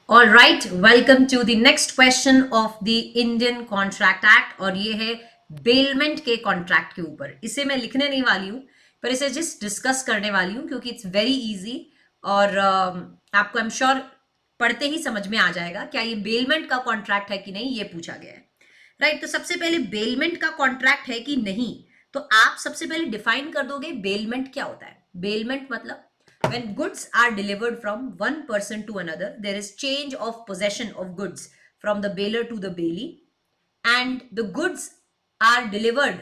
All right, welcome to the next question of the Indian Contract Act. और ये है bailment के contract के ऊपर। इसे मैं लिखने नहीं वाली हूँ, पर इसे जस्ट डिस्कस करने वाली हूँ क्योंकि इट्स वेरी इजी। और आपको आई एम श्योर पढ़ते ही समझ में आ जाएगा क्या ये बेलमेंट का कॉन्ट्रैक्ट है कि नहीं, ये पूछा गया है। राइट, तो सबसे पहले बेलमेंट का कॉन्ट्रैक्ट है कि नहीं, तो आप सबसे पहले डिफाइन कर दोगे बेलमेंट क्या होता है। बेलमेंट मतलब when goods are delivered from one person to another, there is change of possession of goods from the baler to the bailee, and the goods are delivered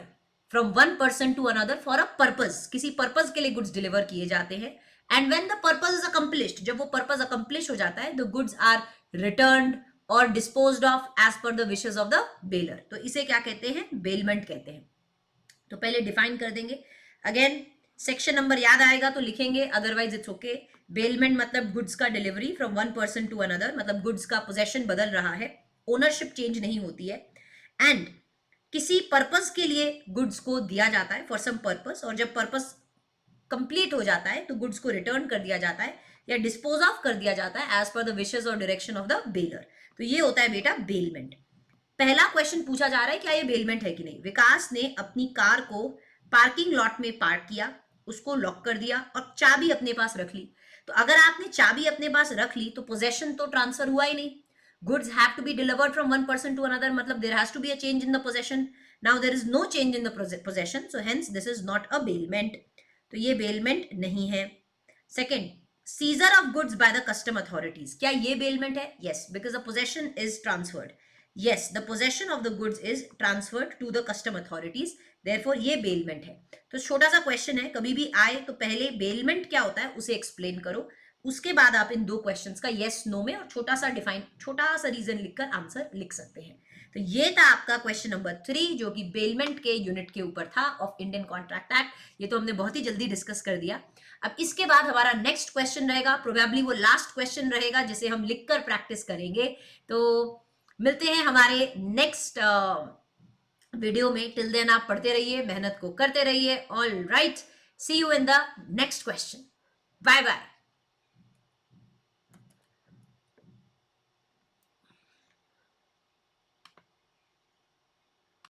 from one person to another for a purpose. किसी purpose के लिए goods deliver किए जाते हैं। And when the purpose is accomplished, जब वो purpose accomplish हो जाता है, द गुड्स आर रिटर्न्ड और disposed of as per the wishes of the bailor. तो इसे क्या कहते हैं? बेलमेंट कहते हैं। तो पहले डिफाइन कर देंगे। अगेन सेक्शन नंबर याद आएगा तो लिखेंगे, अदरवाइज इट्स ओके। बेलमेंट मतलब गुड्स का delivery from one person to another, मतलब गुड्स का पोजेशन बदल रहा है, ओनरशिप चेंज नहीं होती है। एंड किसी पर्पस के लिए गुड्स को दिया जाता है, फॉर सम पर्पस, और जब पर्पस कंप्लीट हो जाता है तो गुड्स को रिटर्न कर दिया जाता है या डिस्पोज ऑफ कर दिया जाता है एज पर द विशेस और डायरेक्शन ऑफ द बेलर। तो ये होता है बेटा बेलमेंट। पहला क्वेश्चन पूछा जा रहा है क्या ये बेलमेंट है कि नहीं। विकास ने अपनी कार को पार्किंग लॉट में पार्क किया, उसको लॉक कर दिया और चाबी अपने पास रख ली। तो अगर आपने चाबी अपने पास रख ली तो पोजेशन तो ट्रांसफर हुआ ही नहीं। Goods have to be delivered from one person to another, मतलब there has to be a change in the possession. Now there is no change in the possession, so hence this is not a bailment. तो ये bailment नहीं है। Second, seizure of goods by the custom authorities, क्या ये bailment है? Yes, because the possession is transferred. yes, the possession of the goods is transferred to the custom authorities, therefore ये bailment है। तो छोटा सा क्वेश्चन है, कभी भी आए तो पहले बेलमेंट क्या होता है उसे एक्सप्लेन करो, उसके बाद आप इन दो क्वेश्चंस का यस नो में और छोटा सा डिफाइन, छोटा सा रीजन लिखकर आंसर लिख सकते हैं। तो ये था आपका क्वेश्चन नंबर 3 जो कि बेलमेंट के यूनिट के ऊपर था ऑफ इंडियन कॉन्ट्रैक्ट एक्ट। ये तो हमने बहुत ही जल्दी डिस्कस कर दिया। अब इसके बाद हमारा नेक्स्ट क्वेश्चन रहेगा, प्रोबेबली वो लास्ट क्वेश्चन रहेगा जिसे हम लिखकर प्रैक्टिस करेंगे। तो मिलते हैं हमारे नेक्स्ट वीडियो में। टिल देन आप पढ़ते रहिए, मेहनत को करते रहिए। All right, see you in the next question. Bye bye.